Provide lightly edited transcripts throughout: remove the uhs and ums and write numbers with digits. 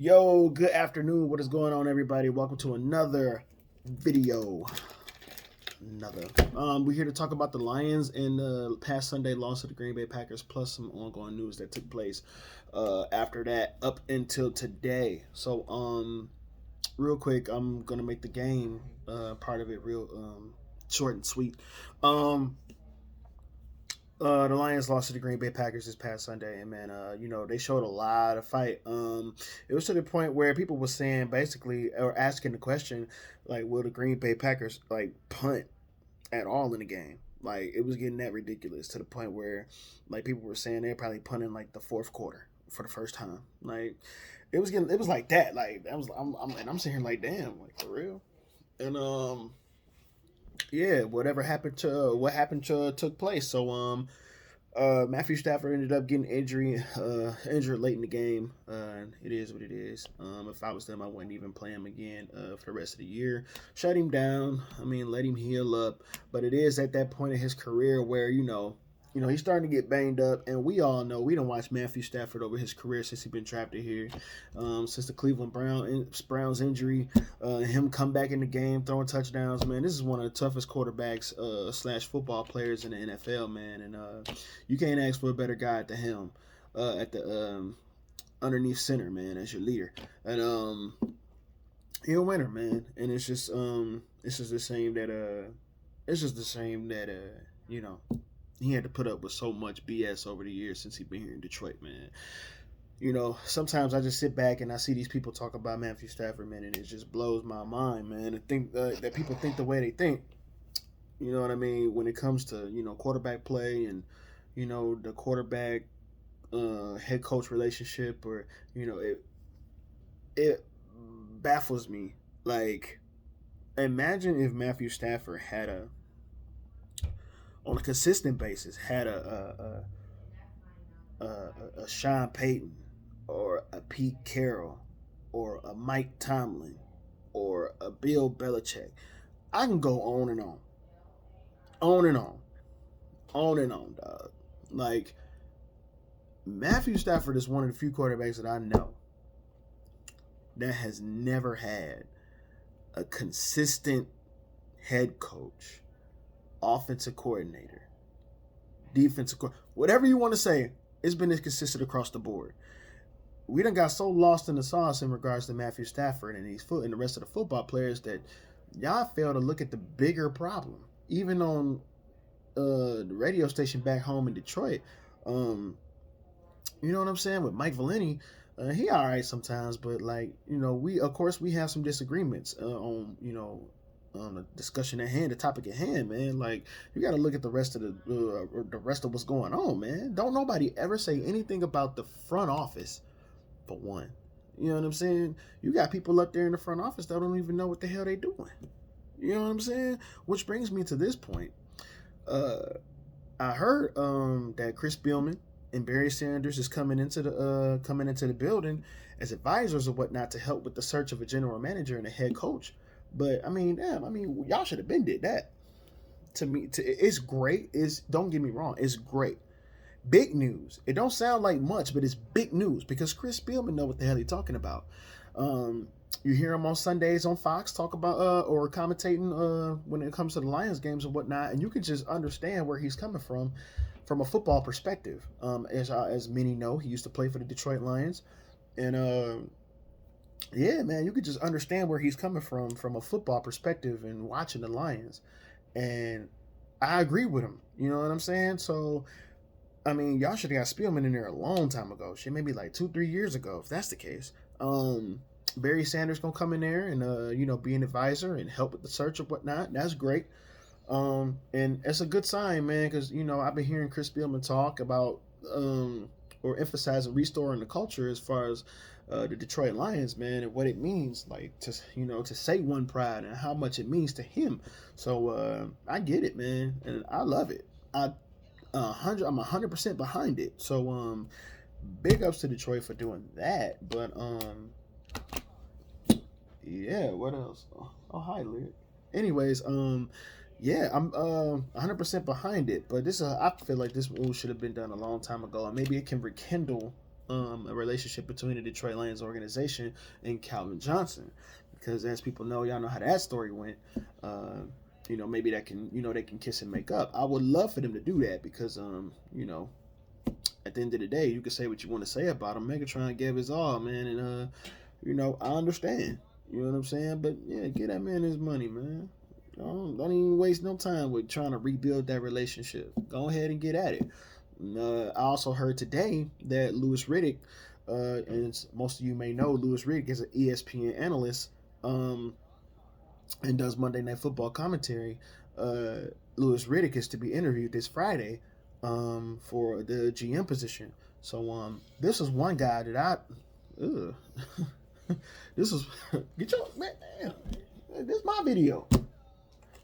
Yo, good afternoon. What is going on, everybody? Welcome to another video. Another. We're here to talk about the Lions and the past Sunday loss to the Green Bay Packers, plus some ongoing news that took place after that up until today. So, real quick, I'm gonna make the game part of it real short and sweet. Um, the Lions lost to the Green Bay Packers this past Sunday, and man, they showed a lot of fight. It was to the point where people were saying basically or asking the question, like, will the Green Bay Packers like punt at all in the game? Like, it was getting that ridiculous to the point where, like, people were saying they're probably punting like the fourth quarter for the first time. Like, it was like that. Like, I'm sitting here like, damn, like for real. And yeah, what happened to took place. So Matthew Stafford ended up getting injured late in the game. It is what it is. If I was them, I wouldn't even play him again for the rest of the year. Shut him down. I mean, let him heal up. But it is at that point in his career where he's starting to get banged up, and we all know we don't watch Matthew Stafford over his career since he's been drafted here, since the Cleveland Browns injury, him come back in the game throwing touchdowns. Man, this is one of the toughest quarterbacks slash football players in the NFL, man, and you can't ask for a better guy at the helm, at the underneath center, man, as your leader, and he's a winner, man, and it's just the shame that he had to put up with so much BS over the years since he's been here in Detroit, man. Sometimes I just sit back and I see these people talk about Matthew Stafford, man, and it just blows my mind, man. To think that people think the way they think, you know what I mean, when it comes to quarterback play and the quarterback head coach relationship, or it baffles me. Like, imagine if Matthew Stafford had on a consistent basis had a Sean Payton or a Pete Carroll or a Mike Tomlin or a Bill Belichick. I can go on and on and on, dog. Like, Matthew Stafford is one of the few quarterbacks that I know that has never had a consistent head coach, offensive coordinator, defensive whatever you want to say. It's been consistent across the board. We done got so lost in the sauce in regards to Matthew Stafford and the rest of the football players that y'all fail to look at the bigger problem. Even on the radio station back home in Detroit, you know what I'm saying, with Mike Valenti, he all right sometimes, but like we have some disagreements on the discussion at hand, the topic at hand, man. Like, you got to look at the rest of the rest of what's going on, man. Don't nobody ever say anything about the front office, for one. You know what I'm saying? You got people up there in the front office that don't even know what the hell they doing. You know what I'm saying? Which brings me to this point. I heard that Chris Spielman and Barry Sanders is coming into the building as advisors or whatnot to help with the search of a general manager and a head coach. But I mean, damn, y'all should have been did that. To me, it's great. Don't get me wrong, it's great. Big news. It don't sound like much, but it's big news because Chris Spielman know what the hell he's talking about. You hear him on Sundays on Fox talk about or commentating when it comes to the Lions games and whatnot, and you can just understand where he's coming from a football perspective. As many know, he used to play for the Detroit Lions, and yeah, man, you could just understand where he's coming from a football perspective and watching the Lions. And I agree with him. You know what I'm saying? So, I mean, y'all should have got Spielman in there a long time ago. Shit, maybe like 2-3 years ago, if that's the case. Barry Sanders gonna come in there and be an advisor and help with the search or whatnot. That's great. And it's a good sign, man, because I've been hearing Chris Spielman talk about or emphasizing restoring the culture as far as the Detroit Lions, man, and what it means, like, to say one pride and how much it means to him. So I get it, man, and I love it. I'm 100% behind it. So big ups to Detroit for doing that. But yeah, what else? Oh, hi, Lyric. Anyways, yeah, I'm 100% behind it. But I feel like this move should have been done a long time ago, and maybe it can rekindle a relationship between the Detroit Lions organization and Calvin Johnson, because as people know, y'all know how that story went. Uh, maybe that can, they can kiss and make up. I would love for them to do that because, at the end of the day, you can say what you want to say about him. Megatron gave his all, man, and I understand. You know what I'm saying? But yeah, get that man his money, man. Don't even waste no time with trying to rebuild that relationship. Go ahead and get at it. I also heard today that Louis Riddick, and most of you may know, Louis Riddick is an ESPN analyst, and does Monday Night Football commentary. Louis Riddick is to be interviewed this Friday, for the GM position. So this is one guy that ugh. This is get your man. This is my video.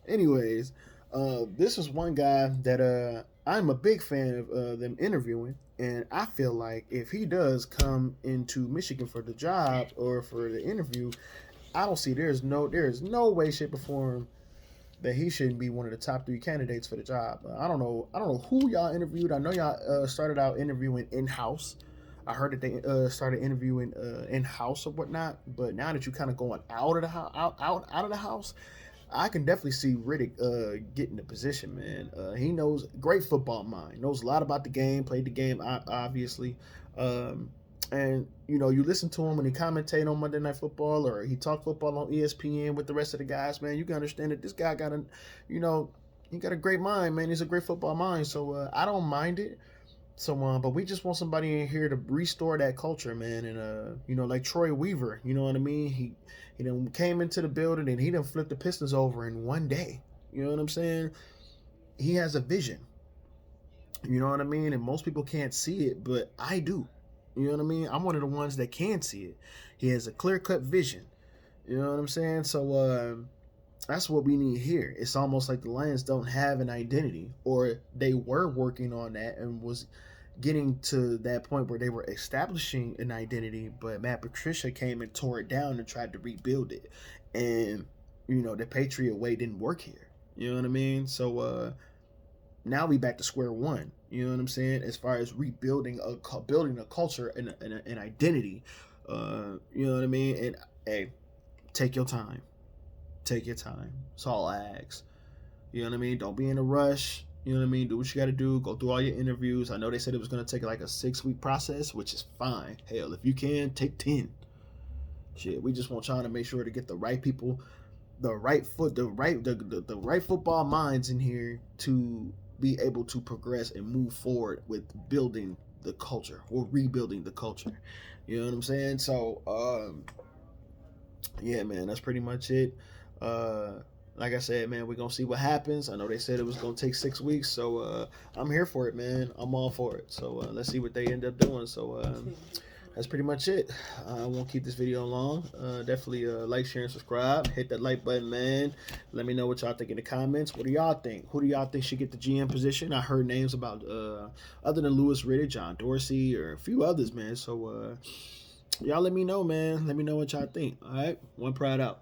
Anyways, this is one guy that I'm a big fan of them interviewing, and I feel like if he does come into Michigan for the job or for the interview, I don't see there is no way, shape, or form that he shouldn't be one of the top 3 candidates for the job. I don't know who y'all interviewed. I know y'all started out interviewing in house. I heard that they started interviewing in house or whatnot. But now that you're kind of going out of the house, out of the house, I can definitely see Riddick getting the position, man. He knows great football mind, knows a lot about the game, played the game obviously. And you listen to him when he commentate on Monday Night Football, or he talk football on ESPN with the rest of the guys, man. You can understand that this guy got he got a great mind, man. He's a great football mind, so I don't mind it. So, but we just want somebody in here to restore that culture, man. And like Troy Weaver, you know what I mean? He done came into the building and he done flipped the Pistons over in one day. You know what I'm saying? He has a vision. You know what I mean? And most people can't see it, but I do. You know what I mean? I'm one of the ones that can see it. He has a clear-cut vision. You know what I'm saying? So that's what we need here. It's almost like the Lions don't have an identity, or they were working on that and was getting to that point where they were establishing an identity, but Matt Patricia came and tore it down and tried to rebuild it. And, the Patriot way didn't work here. You know what I mean? So now we back to square one. You know what I'm saying? As far as rebuilding building a culture and an identity. You know what I mean? And hey, take your time. Take your time. That's all I ask. You know what I mean? Don't be in a rush. You know what I mean? Do what you got to do. Go through all your interviews. I know they said it was going to take like a 6-week process, which is fine. Hell, if you can, take 10. Shit, we just want y'all to make sure to get the right people, the right football minds in here to be able to progress and move forward with building the culture or rebuilding the culture. You know what I'm saying? So, yeah, man, that's pretty much it. Like I said, man, we're going to see what happens. I know they said it was going to take 6 weeks, so I'm here for it, man. I'm all for it. So let's see what they end up doing. So that's pretty much it. I won't keep this video long. Definitely like, share, and subscribe. Hit that like button, man. Let me know what y'all think in the comments. What do y'all think? Who do y'all think should get the GM position? I heard names about, other than Louis Riddick, John Dorsey, or a few others, man. So y'all let me know, man. Let me know what y'all think. All right? One Pride out.